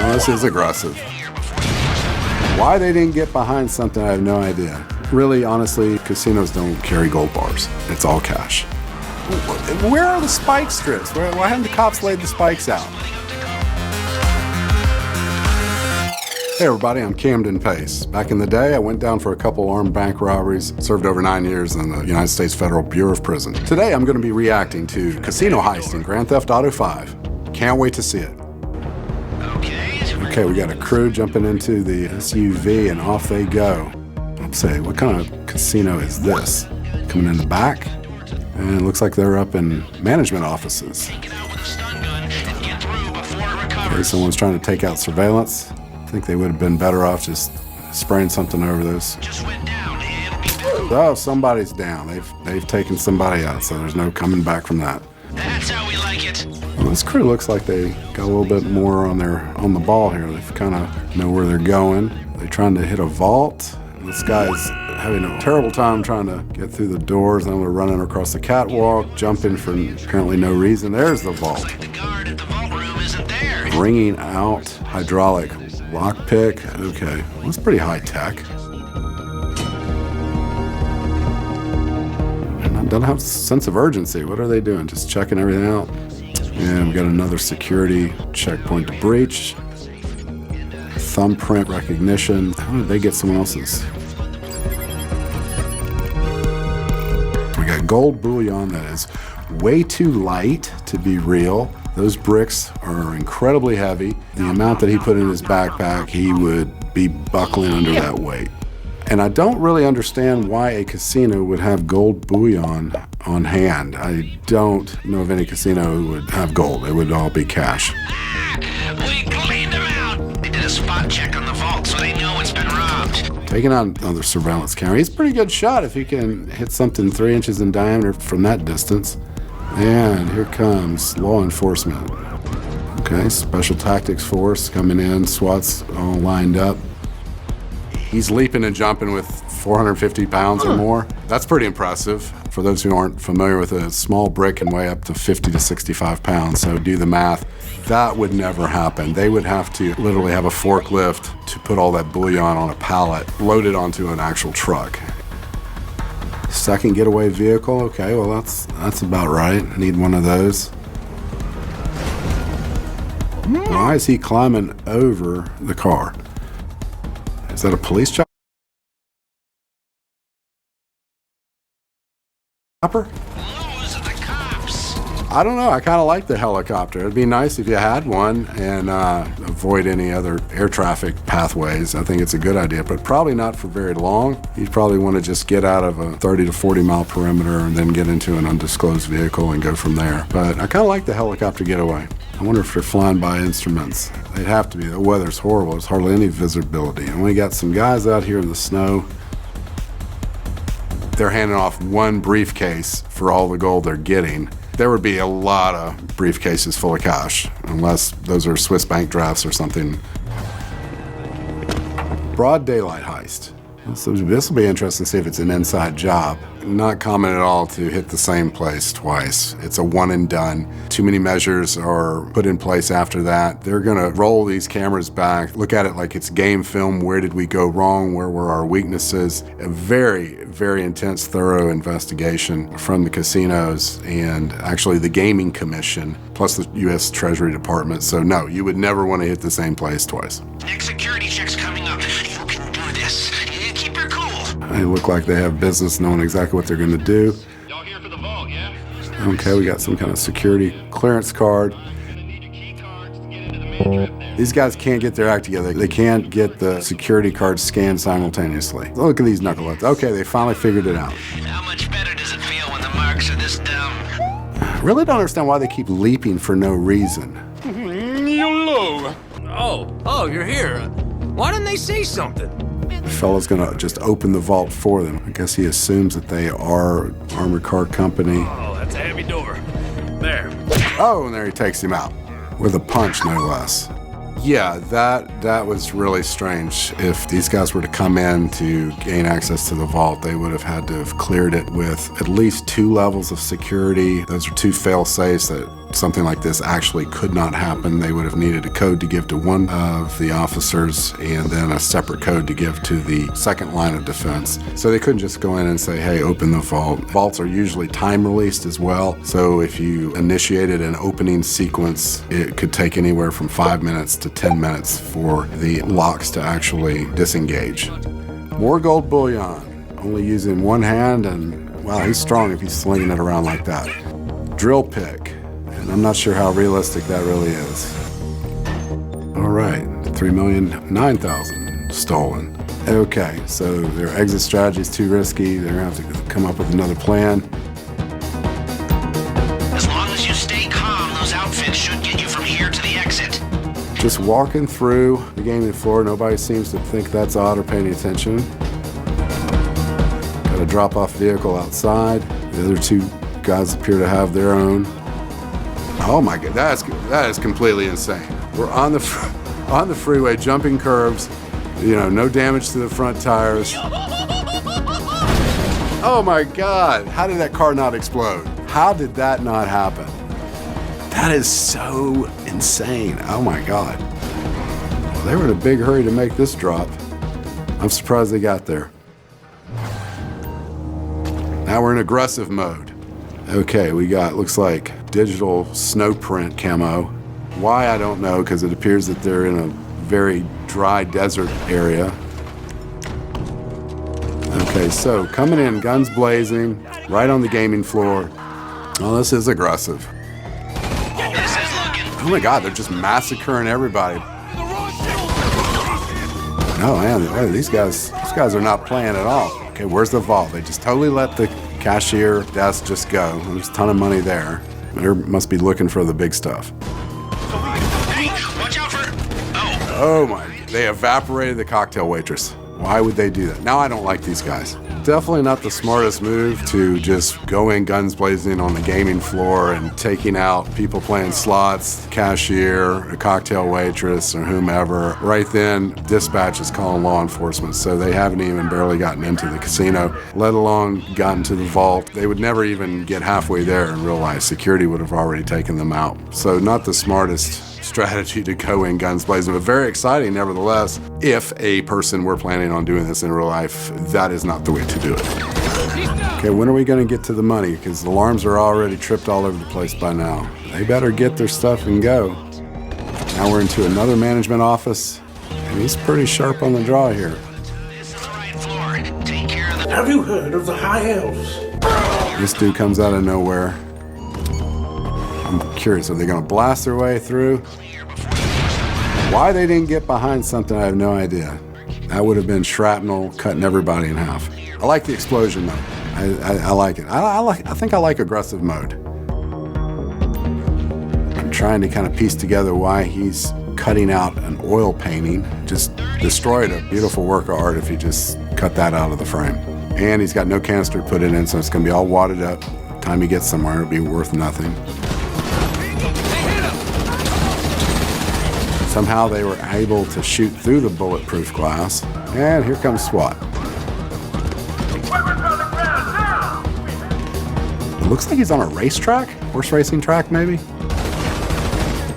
Well, this is aggressive. Why they didn't get behind something, I have no idea. Really, honestly, casinos don't carry gold bars. It's all cash. Where are the spike strips? Why haven't the cops laid the spikes out? Hey everybody, I'm Camden Pace. Back in the day, I went down for a couple armed bank robberies, served over 9 years in the United States Federal Bureau of Prison. Today, I'm going to be reacting to Casino Heist in Grand Theft Auto 5. Can't wait to see it. Okay, we got a crew jumping into the SUV and off they go. Let's say, what kind of casino is this? Coming in the back? And it looks like they're up in management offices. Okay, someone's trying to take out surveillance. I think they would have been better off just spraying something over this. Oh, somebody's down. They've taken somebody out, so there's no coming back from that. That's how we like it. Well, this crew looks like they got a little bit more on the ball here. They kind of know where they're going. They're trying to hit a vault. This guy's having a terrible time trying to get through the doors. And they're running across the catwalk, jumping for apparently no reason. There's the vault. Looks like the guard at the vault room isn't there. Bringing out hydraulic lockpick. Okay, well, that's pretty high tech. And doesn't have a sense of urgency. What are they doing? Just checking everything out. And we got another security checkpoint to breach. Thumbprint recognition. How did they get someone else's? We got gold bullion that is way too light to be real. Those bricks are incredibly heavy. The amount that he put in his backpack, he would be buckling under that weight. And I don't really understand why a casino would have gold bullion on hand. I don't know of any casino who would have gold. It would all be cash. We cleaned them out. They did a spot check on the vault, so they know it's been robbed. Taking out another surveillance camera. He's a pretty good shot if he can hit something 3 inches in diameter from that distance. And here comes law enforcement. Okay, special tactics force coming in, SWAT's all lined up. He's leaping and jumping with 450 pounds or more. That's pretty impressive. For those who aren't familiar with it, a small brick can weigh up to 50 to 65 pounds, so do the math. That would never happen. They would have to literally have a forklift to put all that bullion on a pallet, loaded onto an actual truck. Second getaway vehicle, okay, well that's about right. Need one of those. Why is he climbing over the car? Is that a police chopper? Lose the cops. I don't know, I kind of like the helicopter. It'd be nice if you had one and avoid any other air traffic pathways. I think it's a good idea, but probably not for very long. You'd probably want to just get out of a 30 to 40 mile perimeter and then get into an undisclosed vehicle and go from there. But I kind of like the helicopter getaway. I wonder if they're flying by instruments. They'd have to be. The weather's horrible. There's hardly any visibility. And we got some guys out here in the snow. They're handing off one briefcase for all the gold they're getting. There would be a lot of briefcases full of cash, unless those are Swiss bank drafts or something. Broad daylight heist. So this will be interesting to see if it's an inside job. Not common at all to hit the same place twice. It's a one and done. Too many measures are put in place after that. They're gonna roll these cameras back, look at it like it's game film. Where did we go wrong? Where were our weaknesses? A very, very intense, thorough investigation from the casinos and actually the Gaming Commission, plus the U.S. Treasury Department. So no, you would never want to hit the same place twice. Next security check's coming up. You can do this. Keep your cool. They look like they have business knowing exactly what they're going to do. Y'all here for the vault, yeah? Okay, we got some kind of security clearance card. These guys can't get their act together. They can't get the security card scanned simultaneously. Look at these knuckleheads. Okay, they finally figured it out. How much better does it feel when the marks are this dumb? I really don't understand why they keep leaping for no reason. YOLO! Oh, you're here. Why didn't they say something? The fellow's gonna just open the vault for them. I guess he assumes that they are armored car company. Oh, that's a heavy door. There. Oh, and there he takes him out. With a punch, no less. Yeah, that was really strange. If these guys were to come in to gain access to the vault, they would have had to have cleared it with at least 2 levels of security. Those are 2 fail-safes that something like this actually could not happen. They would have needed a code to give to one of the officers and then a separate code to give to the second line of defense. So they couldn't just go in and say, hey, open the vault. Vaults are usually time released as well. So if you initiated an opening sequence, it could take anywhere from 5 minutes to 10 minutes for the locks to actually disengage. More gold bullion, only using one hand, and wow, he's strong if he's slinging it around like that. Drill pick, and I'm not sure how realistic that really is. All right, 3,009,000 stolen. Okay, so their exit strategy is too risky. They're gonna have to come up with another plan. As long as you stay calm, those outfits should get you from here to the exit. Just walking through the gaming floor, nobody seems to think that's odd or pay any attention. Got a drop-off vehicle outside. The other two guys appear to have their own. Oh my God, that is completely insane. We're on the freeway, jumping curves. You know, no damage to the front tires. Oh my God, how did that car not explode? How did that not happen? That is so insane. Oh my God. Well, they were in a big hurry to make this drop. I'm surprised they got there. Now we're in aggressive mode. Okay, we got, looks like digital snow print camo. Why, I don't know, because it appears that they're in a very dry desert area. Okay, so coming in, guns blazing, right on the gaming floor. Oh, this is aggressive. Oh my God, they're just massacring everybody. Oh man, these guys are not playing at all. Okay, where's the vault? They just totally let the cashier desk just go. There's a ton of money there. They must be looking for the big stuff. Hey, watch out for... Oh my, they evaporated the cocktail waitress. Why would they do that? Now I don't like these guys. Definitely not the smartest move to just go in guns blazing on the gaming floor and taking out people playing slots, cashier, a cocktail waitress, or whomever. Right then, dispatch is calling law enforcement, so they haven't even barely gotten into the casino, let alone gotten to the vault. They would never even get halfway there and realize security would have already taken them out. So not the smartest strategy to go in guns blazing, but very exciting nevertheless. If a person were planning on doing this in real life, that is not the way to do it. Okay, when are we going to get to the money? Because the alarms are already tripped all over the place by now. They better get their stuff and go. Now we're into another management office, and he's pretty sharp on the draw here. This is the right floor. Take care of the... Have you heard of the High Elves? This dude comes out of nowhere. I'm curious, are they going to blast their way through? Why they didn't get behind something, I have no idea. That would have been shrapnel cutting everybody in half. I like the explosion though. I like it. I think I like aggressive mode. I'm trying to kind of piece together why he's cutting out an oil painting. Just destroyed a beautiful work of art if he just cut that out of the frame. And he's got no canister to put it in, so it's going to be all wadded up. By the time he gets somewhere, it'll be worth nothing. Somehow they were able to shoot through the bulletproof glass. And here comes SWAT. It looks like he's on a racetrack, horse racing track maybe.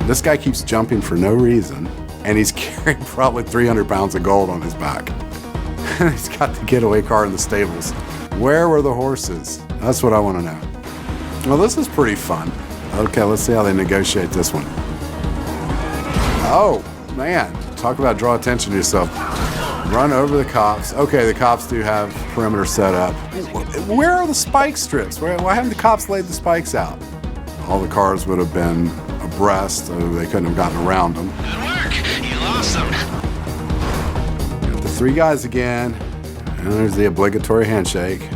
This guy keeps jumping for no reason, and he's carrying probably 300 pounds of gold on his back. He's got the getaway car in the stables. Where were the horses? That's what I want to know. Well, this is pretty fun. Okay, let's see how they negotiate this one. Oh, man. Talk about draw attention to yourself. Run over the cops. Okay, the cops do have perimeter set up. Where are the spike strips? Why haven't the cops laid the spikes out? All the cars would have been abreast, so they couldn't have gotten around them. Good work. You lost them. Got the three guys again, and there's the obligatory handshake.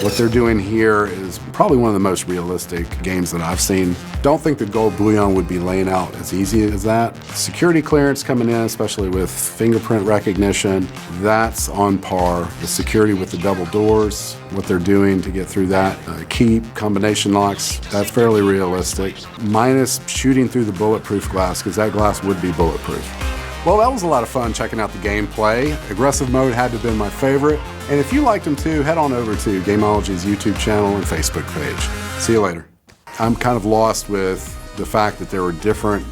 What they're doing here is probably one of the most realistic games that I've seen. Don't think the gold bullion would be laying out as easy as that. Security clearance coming in, especially with fingerprint recognition, that's on par. The security with the double doors, what they're doing to get through that. Key combination locks, that's fairly realistic. Minus shooting through the bulletproof glass, because that glass would be bulletproof. Well, that was a lot of fun checking out the gameplay. Aggressive mode had to have been my favorite. And if you liked them too, head on over to Gameology's YouTube channel and Facebook page. See you later. I'm kind of lost with the fact that there were different